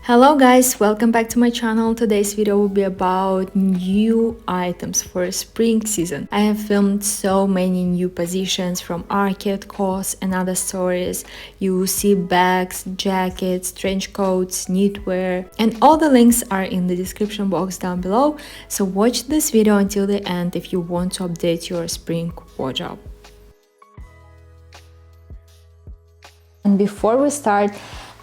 Hello guys, welcome back to my channel. Today's video will be about new items for spring season. I have filmed so many new positions from Arket, COS and other stories. You will see bags, jackets, trench coats, knitwear, and all the links are in the description box down below. So watch this video until the end if you want to update your spring wardrobe. And before we start,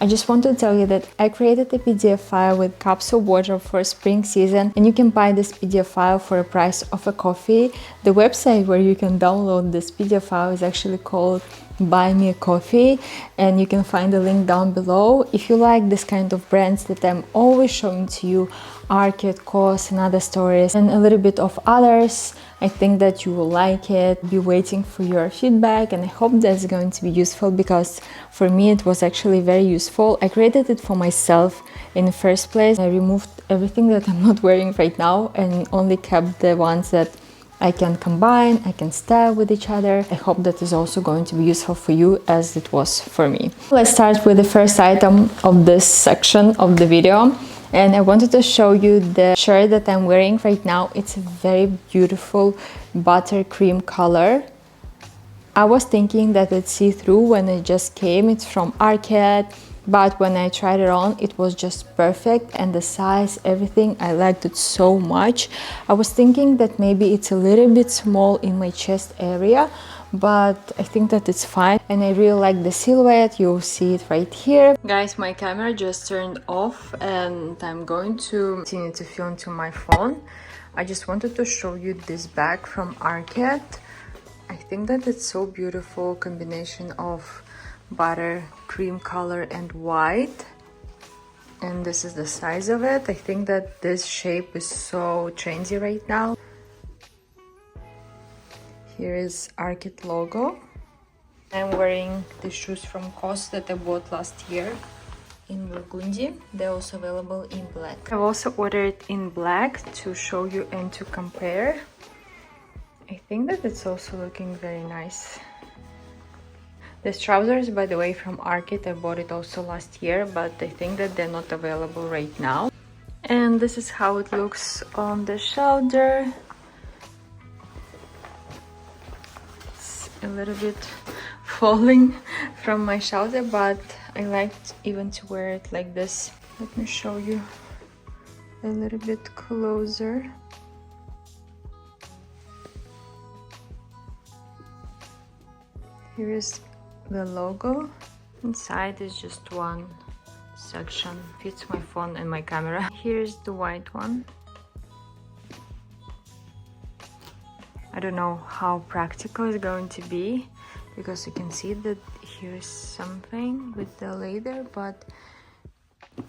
I just want to tell you that I created a PDF file with capsule wardrobe for spring season, and you can buy this PDF file for a price of a coffee. The website where you can download this PDF file is actually called Buy Me a Coffee, and you can find the link down below. If you like this kind of brands that I'm always showing to you, Arket, COS and other stories, and a little bit of others, I think that you will like it. Be waiting for your feedback, and I hope that's going to be useful because for me it was actually very useful. I created it for myself in the first place. I removed everything that I'm not wearing right now and only kept the ones that I can combine, I can style with each other. I hope that is also going to be useful for you as it was for me. Let's start with the first item of this section of the video. And I wanted to show you the shirt that I'm wearing right now. It's a very beautiful buttercream color. I was thinking that it's see-through when it just came. It's from Arket, but when I tried it on, it was just perfect, and the size, everything, I liked it so much. I was thinking that maybe it's a little bit small in my chest area, but I think that it's fine, and I really like the silhouette. You'll see it right here. Guys, my camera just turned off and I'm going to continue to film to my phone. I just wanted to show you this bag from Arket. I think that it's so beautiful combination of butter cream color and white, and this is the size of it. I think that this shape is so trendy right now. Here is Arket logo. I'm wearing the shoes from COS that I bought last year in burgundy. They're also available in black. I've also ordered in black to show you and to compare. I think that it's also looking very nice. These trousers, by the way, from Arket, I bought it also last year, but I think that they're not available right now. And this is how it looks on the shoulder. It's a little bit falling from my shoulder, but I liked even to wear it like this. Let me show you a little bit closer. Here is the logo. Inside is just one section, fits my phone and my camera. Here's the white one. I don't know how practical it's going to be because you can see that here's something with the leather, but I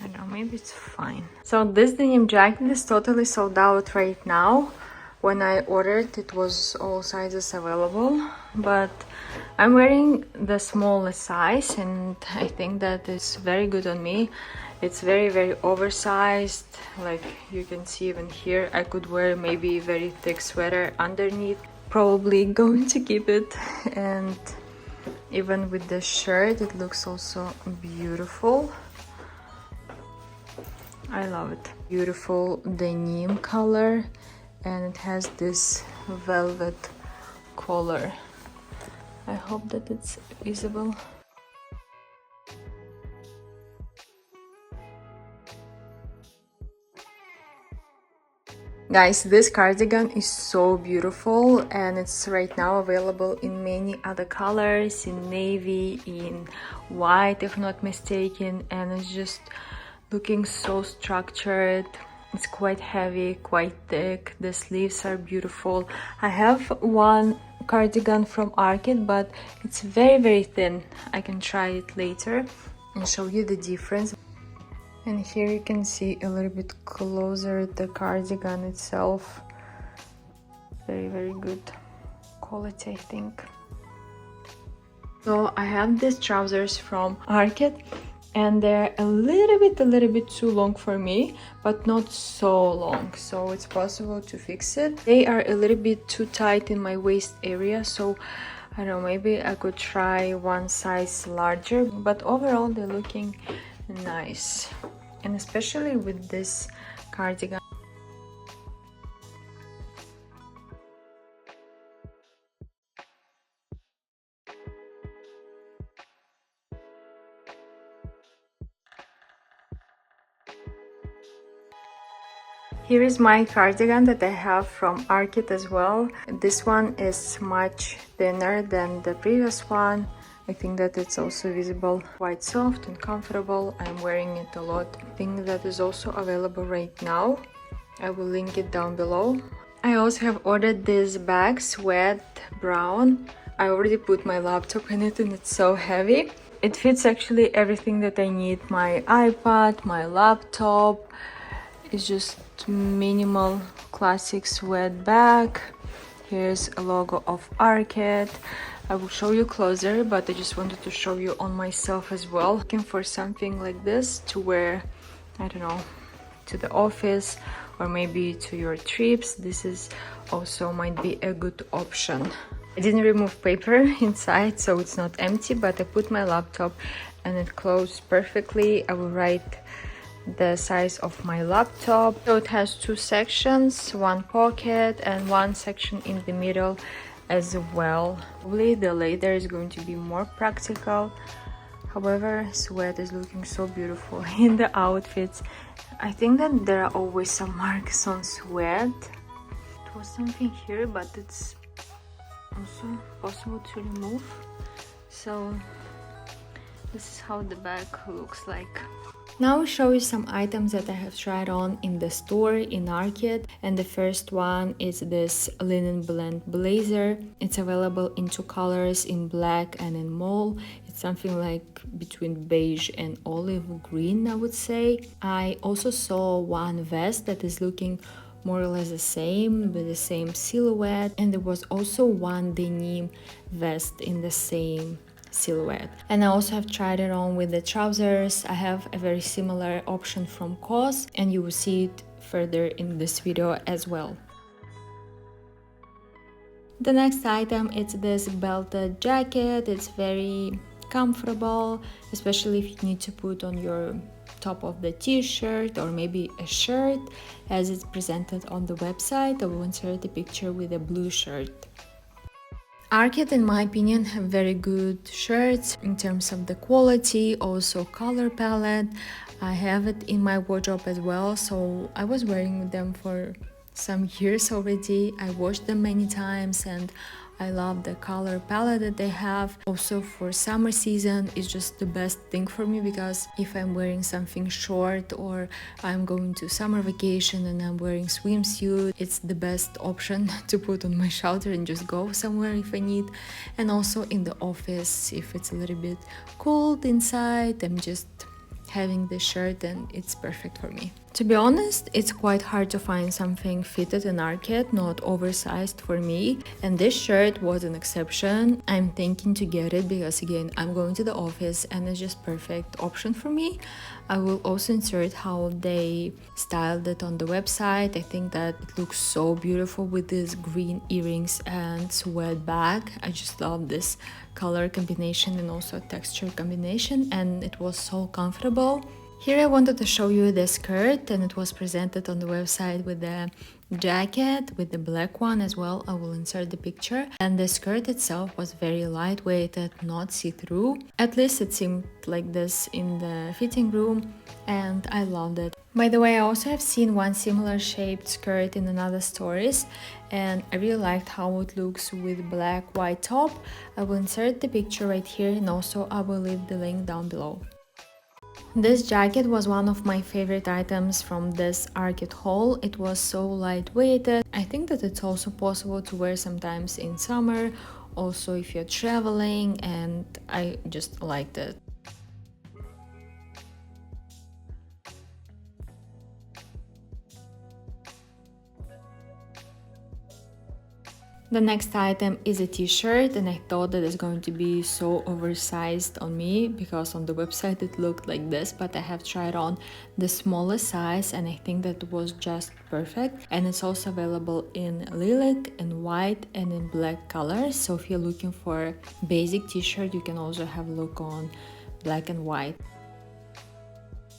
don't know, maybe it's fine. So this denim jacket is totally sold out right now. When I ordered, it was all sizes available, but I'm wearing the smallest size and I think that it's very good on me. It's very oversized, like you can see even here. I could wear maybe a very thick sweater underneath, probably going to keep it. And even with the shirt, it looks also beautiful. I love it. Beautiful denim color, and it has this velvet collar. I hope that it's visible. Guys, this cardigan is so beautiful, and it's right now available in many other colors, in navy, in white if not mistaken, and it's just looking so structured. It's quite heavy, quite thick. The sleeves are beautiful. I have one cardigan from Arket, but it's very thin. I can try it later and show you the difference. And here you can see a little bit closer the cardigan itself. Very good quality, I think. So I have these trousers from Arket, and they're a little bit too long for me, but not so long, so it's possible to fix it. They are a little bit too tight in my waist area, so I don't know, maybe I could try one size larger, but overall they're looking nice, and especially with this cardigan. Here is my cardigan that I have from Arket as well. This one is much thinner than the previous one. I think that it's also visible, quite soft and comfortable. I'm wearing it a lot. I think that is also available right now. I will link it down below. I also have ordered this bag, sweat brown. I already put my laptop in it and it's so heavy. It fits actually everything that I need. My iPad, my laptop. It's just minimal classic sweat bag. Here's a logo of Arket. I will show you closer, but I just wanted to show you on myself as well. Looking for something like this to wear, I don't know, to the office or maybe to your trips. This is also might be a good option. I didn't remove paper inside, so it's not empty, but I put my laptop and it closed perfectly. I will write the size of my laptop. So it has two sections, one pocket and one section in the middle as well. Probably the later is going to be more practical. However, sweat is looking so beautiful in the outfits. I think that there are always some marks on sweat. It was something here, but it's also possible to remove. So this is how the bag looks like. Now I'll show you some items that I have tried on in the store in Arket, and the first one is this linen blend blazer. It's available in two colors, in black and in mauve. It's something like between beige and olive green, I would say. I also saw one vest that is looking more or less the same, with the same silhouette, and there was also one denim vest in the same silhouette. And I also have tried it on with the trousers. I have a very similar option from COS, and you will see it further in this video as well. The next item is this belted jacket. It's very comfortable, especially if you need to put on your top of the t-shirt or maybe a shirt, as it's presented on the website. I will insert a picture with a blue shirt. Arket, in my opinion, have very good shirts in terms of the quality, also color palette. I have it in my wardrobe as well, so I was wearing them for some years already. I washed them many times and I love the color palette that they have. Also for summer season, it's just the best thing for me, because if I'm wearing something short or I'm going to summer vacation and I'm wearing swimsuit, it's the best option to put on my shoulder and just go somewhere if I need. And also in the office, if it's a little bit cold inside, I'm just having this shirt and it's perfect for me. To be honest, it's quite hard to find something fitted in Arket, not oversized for me, and this shirt was an exception. I'm thinking to get it because again, I'm going to the office and it's just perfect option for me. I will also insert how they styled it on the website. I think that it looks so beautiful with these green earrings and sweat bag. I just love this color combination and also texture combination, and it was so comfortable. Here I wanted to show you the skirt, and it was presented on the website with the jacket, with the black one as well. I will insert the picture. And the skirt itself was very lightweight and not see-through. At least it seemed like this in the fitting room, and I loved it. By the way, I also have seen one similar shaped skirt in another stories, and I really liked how it looks with black white top. I will insert the picture right here, and also I will leave the link down below. This jacket was one of my favorite items from this Arket haul. It was so lightweighted. I think that it's also possible to wear sometimes in summer, also if you're traveling, and I just liked it. The next item is a t-shirt, and I thought that it's going to be so oversized on me because on the website it looked like this, but I have tried on the smallest size and I think that was just perfect. And it's also available in lilac, in white and in black colors, so if you're looking for a basic t-shirt, you can also have a look on black and white.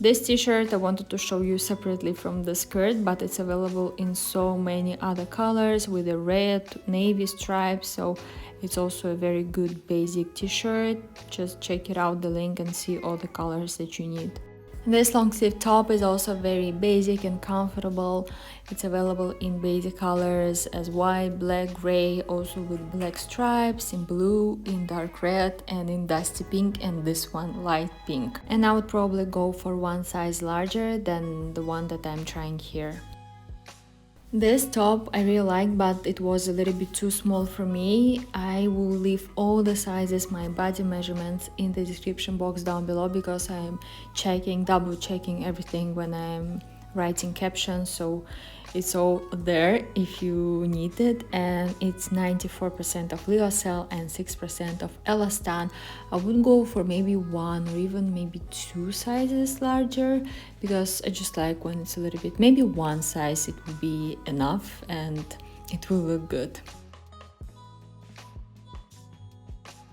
This t-shirt I wanted to show you separately from the skirt, but it's available in so many other colors with a red, navy stripe, so it's also a very good basic t-shirt. Just check it out, the link, and see all the colors that you need. This long sleeve top is also very basic and comfortable. It's available in basic colors as white, black, gray, also with black stripes, in blue, in dark red, and in dusty pink, and this one light pink. And I would probably go for one size larger than the one that I'm trying here. This top I really like, but it was a little bit too small for me. I will leave all the sizes, my body measurements, in the description box down below, because I'm double checking everything when I'm writing captions, so it's all there if you need it. And it's 94% of lyocell and 6% of elastan. I would go for maybe one or even maybe two sizes larger, because I just like when it's a little bit, maybe one size it would be enough and it will look good.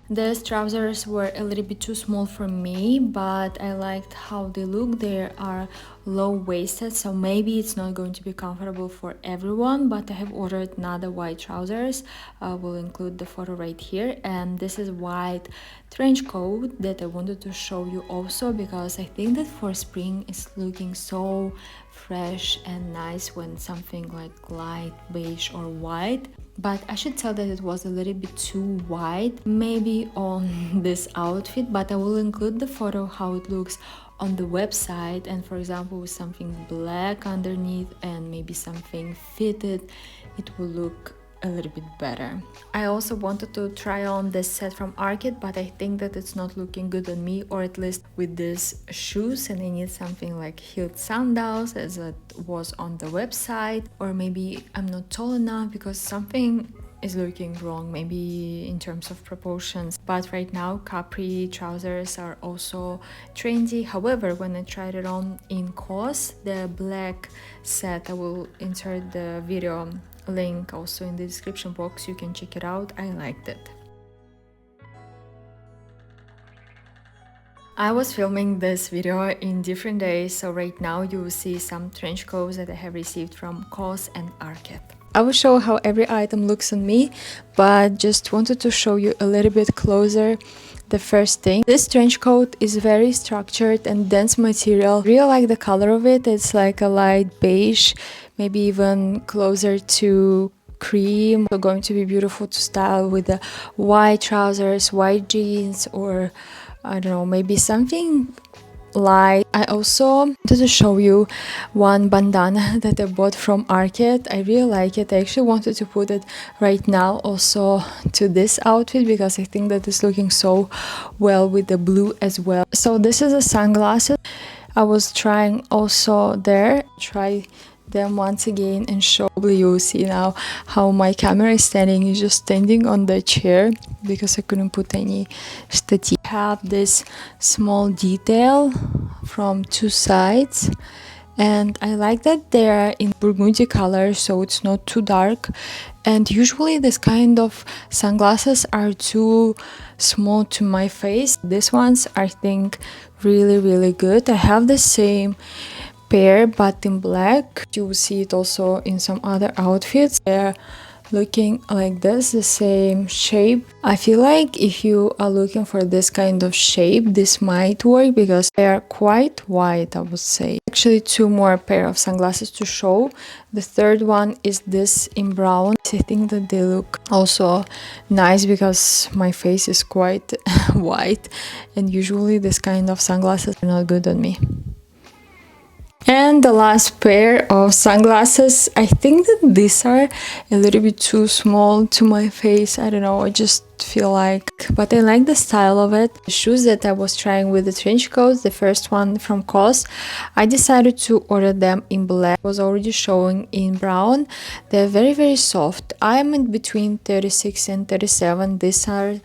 These trousers were a little bit too small for me, but I liked how they look. They are low-waisted, so maybe it's not going to be comfortable for everyone, but I have ordered another white trousers. I will include the photo right here, and this is white trench coat that I wanted to show you also, because I think that for spring it's looking so fresh and nice when something like light beige or white. But I should tell that it was a little bit too wide maybe on this outfit, but I will include the photo how it looks on the website, and for example with something black underneath and maybe something fitted, it will look a little bit better. I also wanted to try on this set from Arket, but I think that it's not looking good on me, or at least with these shoes, and I need something like heeled sandals as it was on the website, or maybe I'm not tall enough because something is looking wrong, maybe in terms of proportions. But right now capri trousers are also trendy. However, when I tried it on in COS, the black set, I will insert the video link also in the description box, you can check it out. I liked it. I was filming this video in different days, so right now you will see some trench coats that I have received from COS and Arket. I will show how every item looks on me, but just wanted to show you a little bit closer. The first thing, this trench coat is very structured and dense material. I really like the color of it. It's like a light beige, maybe even closer to cream. So going to be beautiful to style with the white trousers, white jeans, or I don't know, maybe something light. I also wanted to show you one bandana that I bought from Arket. I really like it. I actually wanted to put it right now also to this outfit, because I think that it's looking so well with the blue as well. So this is a sunglasses I was trying also there. Try them once again and show you see now how my camera is standing. Is just standing on the chair because I couldn't put any stative. I have this small detail from two sides, and I like that they're in burgundy color, so it's not too dark. And usually this kind of sunglasses are too small to my face. These ones I think really good. I have the same pair but in black. You will see it also in some other outfits. They're looking like this, the same shape. I feel like if you are looking for this kind of shape, this might work because they are quite wide, I would say. Actually, two more pair of sunglasses to show. The third one is this in brown. I think that they look also nice because my face is quite white, and usually this kind of sunglasses are not good on me. And the last pair of sunglasses, I think that these are a little bit too small to my face. I don't know, I just feel like, but I like the style of it. The shoes that I was trying with the trench coats, the first one from COS, I decided to order them in black. I was already showing in brown. They're very soft. I'm in between 36 and 37. These are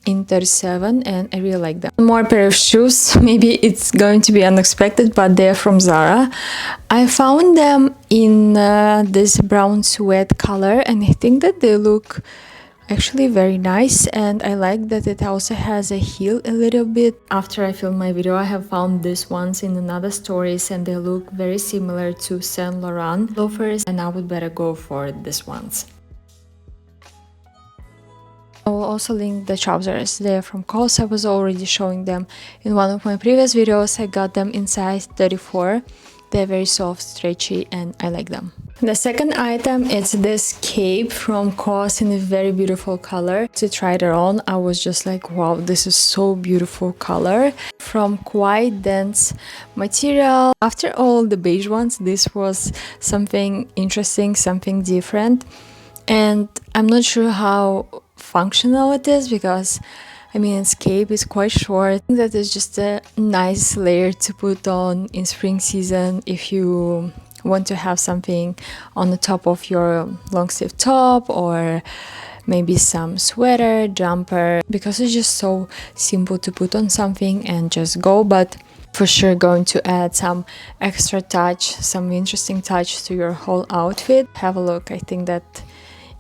in 37 and I really like them. One more pair of shoes, maybe it's going to be unexpected, but they're from Zara. I found them in this brown suede color, and I think that they look actually very nice, and I like that it also has a heel a little bit. After I filmed my video, I have found these ones in another stories and they look very similar to Saint Laurent loafers, and I would better go for these ones. I will also link the trousers. They're from COS. I was already showing them in one of my previous videos. I got them in size 34. They're very soft, stretchy, and I like them. The second item is this cape from COS in a very beautiful color. To try it on, I was just like, wow, this is so beautiful color. From quite dense material. After all the beige ones, this was something interesting, something different. And I'm not sure how functional it is because I mean, its cape is quite short. I think that is just a nice layer to put on in spring season if you want to have something on the top of your long sleeve top, or maybe some sweater, jumper, because it's just so simple to put on something and just go. But for sure going to add some extra touch, some interesting touch to your whole outfit. Have a look. I think that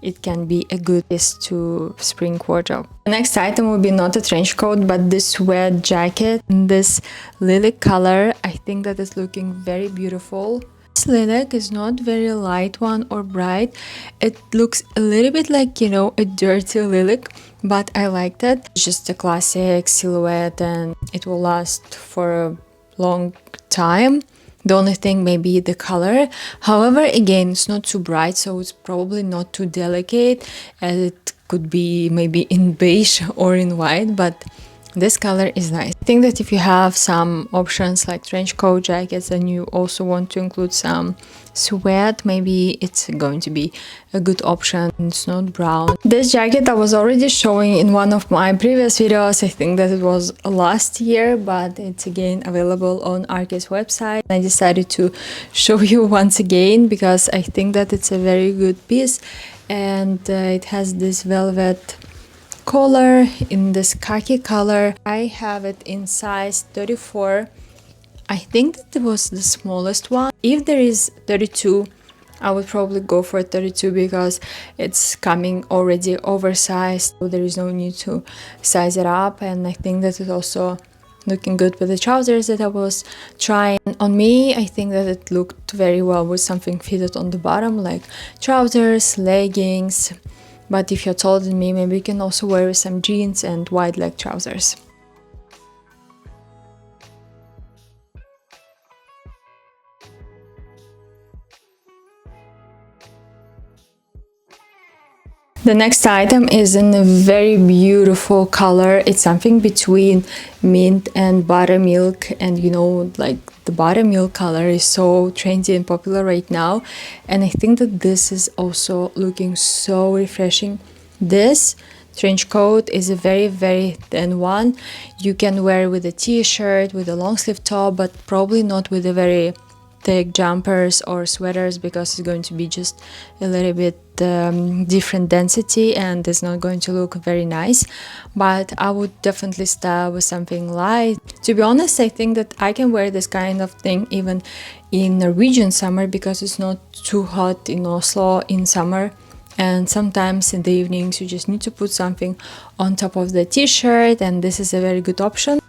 it can be a good piece to spring wardrobe. The next item will be not a trench coat, but this sweat jacket in this lilac color. I think that is looking very beautiful. This lilac is not very light one or bright. It looks a little bit like, you know, a dirty lilac, but I like that. It's just a classic silhouette and it will last for a long time. The only thing may be the color. However, again, it's not too bright, so it's probably not too delicate, as it could be maybe in beige or in white, but this color is nice. I think that if you have some options like trench coat jackets and you also want to include some sweat, maybe it's going to be a good option. It's not brown. This jacket I was already showing in one of my previous videos. I think that it was last year, but it's again available on Arket's website. I decided to show you once again because I think that it's a very good piece, and it has this velvet collar in this khaki color. I have it in size 34. I think that it was the smallest one. If there is 32, I would probably go for 32 because it's coming already oversized, so there is no need to size it up. And I think that it's also looking good with the trousers that I was trying on me. I think that it looked very well with something fitted on the bottom, like trousers, leggings. But if you're taller than me, maybe you can also wear some jeans and wide leg trousers. The next item is in a very beautiful color. It's something between mint and buttermilk, and you know, like the buttermilk color is so trendy and popular right now, and I think that this is also looking so refreshing. This trench coat is a very thin one. You can wear with a t-shirt, with a long sleeve top, but probably not with a very thick jumpers or sweaters because it's going to be just a little bit different density and it's not going to look very nice. But I would definitely style with something light. To be honest, I think that I can wear this kind of thing even in Norwegian summer because it's not too hot in Oslo in summer. And sometimes in the evenings you just need to put something on top of the t-shirt, and this is a very good option.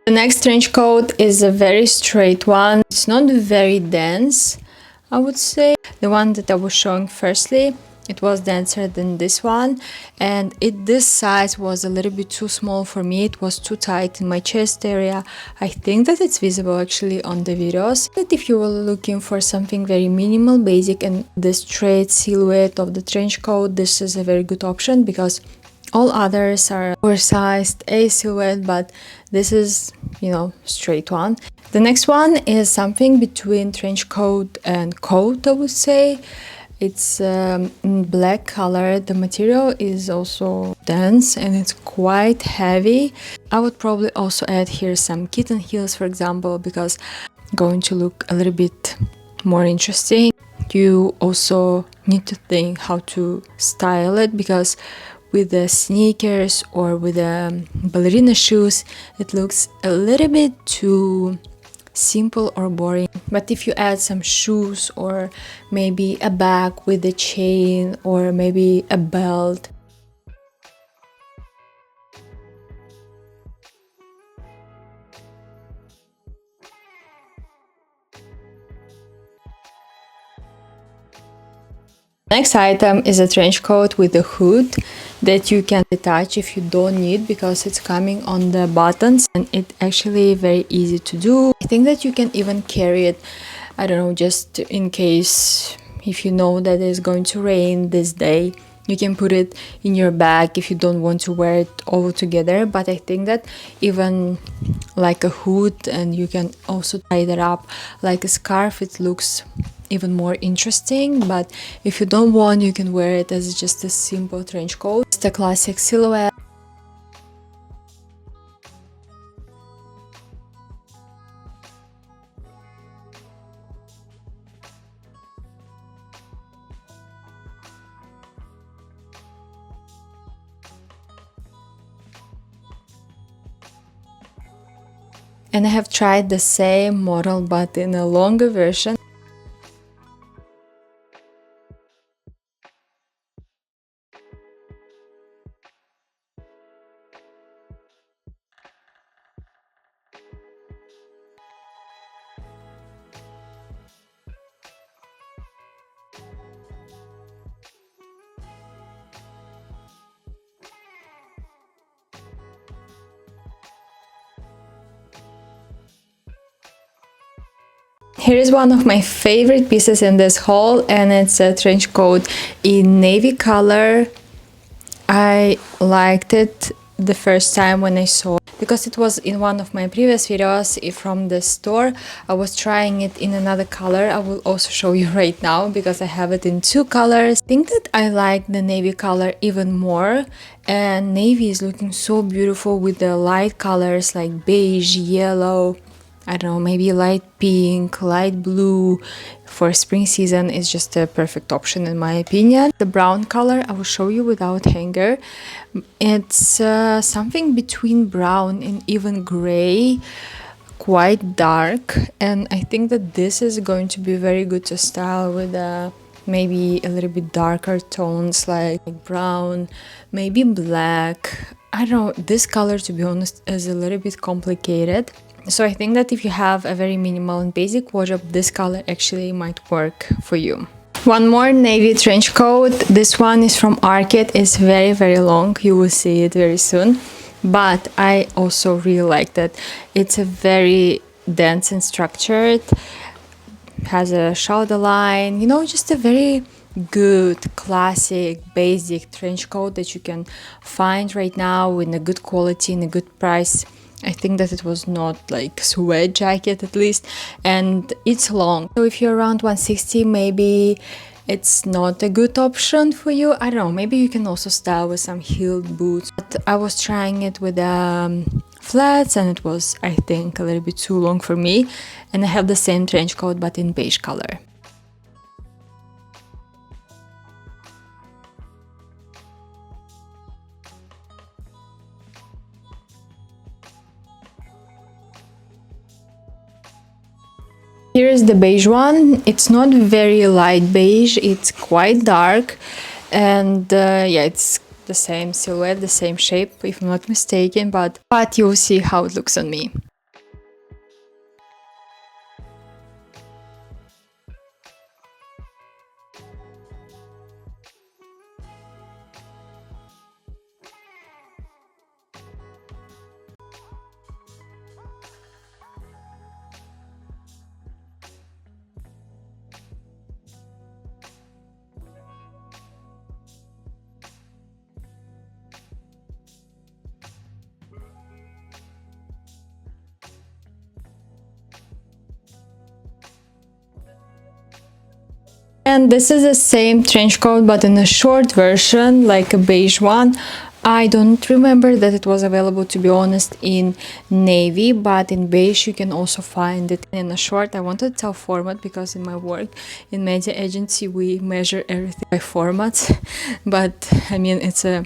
The next trench coat is a very straight one. It's not very dense, I would say. The one that I was showing firstly, it was denser than this one, and this size was a little bit too small for me. It was too tight in my chest area. I think that it's visible actually on the videos. But if you were looking for something very minimal, basic, and the straight silhouette of the trench coat, this is a very good option because all others are oversized A silhouette, but this is, you know, straight one. The next one is something between trench coat and coat, I would say. It's in black color. The material is also dense and it's quite heavy. I would probably also add here some kitten heels, for example, because it's going to look a little bit more interesting. you also need to think how to style it, because with the sneakers or with the ballerina shoes, it looks a little bit too simple or boring. But if you add some shoes or maybe a bag with a chain or maybe a belt, next item is a trench coat with a hood that you can detach if you don't need, because it's coming on the buttons and it's actually very easy to do. I think that you can even carry it, I don't know, just in case if you know that it's going to rain this day. You can put it in your bag if you don't want to wear it all together. But I think that even like a hood, and you can also tie that up like a scarf, it looks even more interesting. But if you don't want, you can wear it as just a simple trench coat. It's a classic silhouette. And I have tried the same model but in a longer version. Here is one of my favorite pieces in this haul, and it's a trench coat in navy color. I liked it the first time when I saw it, because it was in one of my previous videos from the store. I was trying it in another color. I will also show you right now because I have it in two colors. I think that I like the navy color even more, and navy is looking so beautiful with the light colors like beige, yellow, I don't know, maybe light pink, light blue. For spring season is just a perfect option in my opinion. The brown color I will show you without hanger. It's something between brown and even gray, quite dark, and I think that this is going to be very good to style with maybe a little bit darker tones like brown, maybe black. I don't know, this color, to be honest, is a little bit complicated. So I think that if you have a very minimal and basic wardrobe, this color actually might work for you. One more navy trench coat. This one is from Arket. It's very long. You will see it very soon. But I also really like that. It's a very dense and structured. Has a shoulder line. You know, just a very good, classic, basic trench coat that you can find right now in a good quality, in a good price. I think that it was not like sweat jacket at least, and it's long. So if you're around 160, maybe it's not a good option for you. I don't know, maybe you can also style with some heeled boots. But I was trying it with flats and it was, I think, a little bit too long for me. And I have the same trench coat but in beige color. Here is the beige one. It's not very light beige, it's quite dark, and yeah, it's the same silhouette, the same shape if I'm not mistaken, but you'll see how it looks on me. And this is the same trench coat but in a short version, like a beige one. I don't remember that it was available, to be honest, in navy, but in beige you can also find it in a short. I wanted to tell format because in my work in media agency we measure everything by formats, but I mean it's a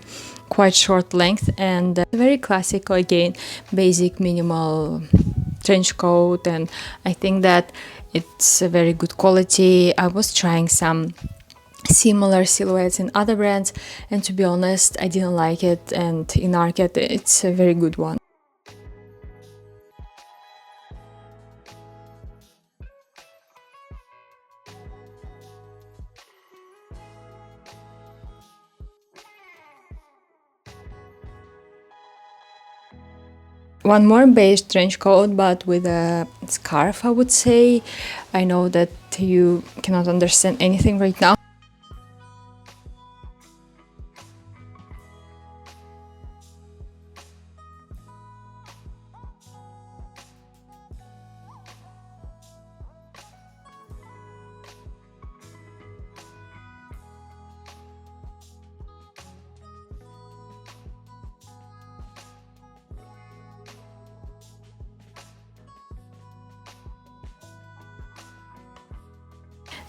quite short length and very classical, again, basic minimal trench coat, and I think that it's a very good quality. I was trying some similar silhouettes in other brands, and to be honest I didn't like it, and in Arket it's a very good one. One more beige trench coat, but with a scarf, I would say. I know that you cannot understand anything right now.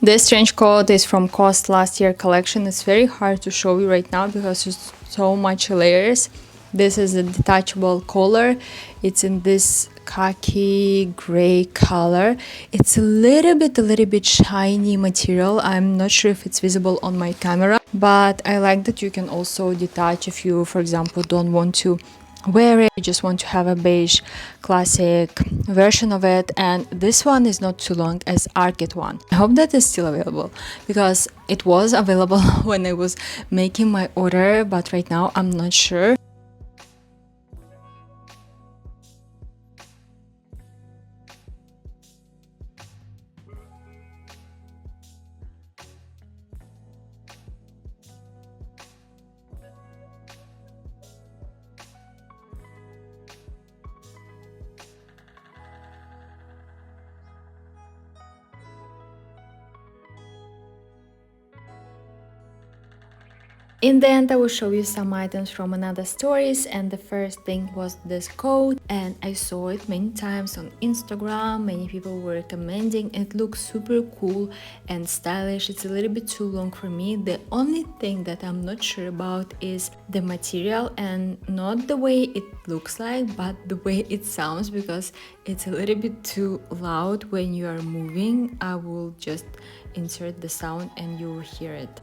This trench coat is from COS last year collection. It's very hard to show you right now because there's so much layers. This is a detachable collar. It's in this khaki gray color. It's a little bit shiny material. I'm not sure if it's visible on my camera, but I like that you can also detach if you, for example, don't want to wear it, you just want to have a beige classic version of it. And this one is not too long as Arket one. I hope that is still available because it was available when I was making my order, but right now I'm not sure. In the end, I will show you some items from another stories, and the first thing was this coat, and I saw it many times on Instagram. Many people were recommending it. Looks super cool and stylish. It's a little bit too long for me. The only thing that I'm not sure about is the material, and not the way it looks like, but the way it sounds, because it's a little bit too loud when you are moving. I will just insert the sound and you will hear it.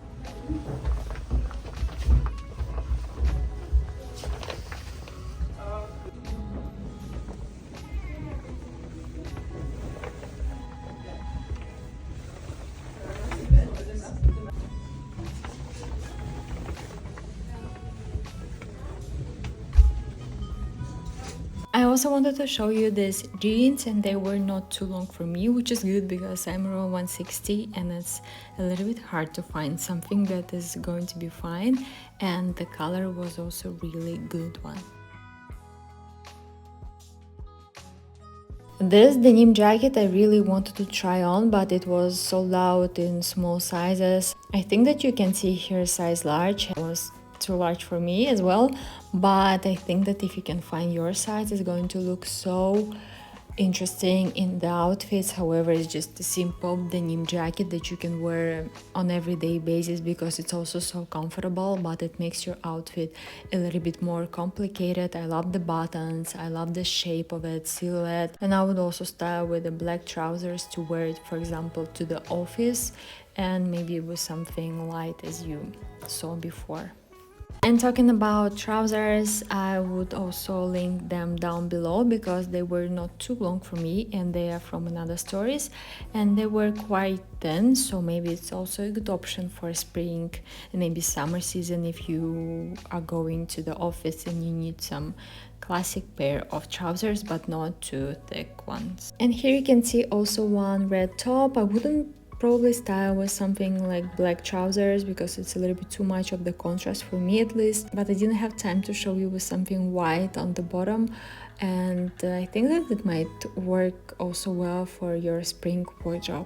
I also wanted to show you these jeans, and they were not too long for me, which is good because I'm around 160 and it's a little bit hard to find something that is going to be fine, and the color was also really good one. This denim jacket I really wanted to try on, but it was sold out in small sizes. I think that you can see here size large. It was too large for me as well, but I think that if you can find your size, it's going to look so interesting in the outfits. However, it's just a simple denim jacket that you can wear on everyday basis because it's also so comfortable, but it makes your outfit a little bit more complicated. I love the buttons, I love the shape of it, silhouette, and I would also style with the black trousers to wear it, for example, to the office, and maybe with something light as you saw before. And talking about trousers, I would also link them down below because they were not too long for me and they are from another stories, and they were quite thin, so maybe it's also a good option for spring and maybe summer season if you are going to the office and you need some classic pair of trousers but not too thick ones. And here you can see also one red top. I wouldn't probably style with something like black trousers because it's a little bit too much of the contrast for me at least, but I didn't have time to show you with something white on the bottom, and I think that it might work also well for your spring wardrobe.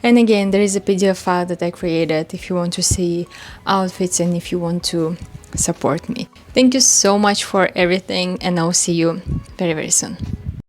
And again, there is a PDF file that I created if you want to see outfits and if you want to support me. Thank you so much for everything, and I'll see you very, very soon.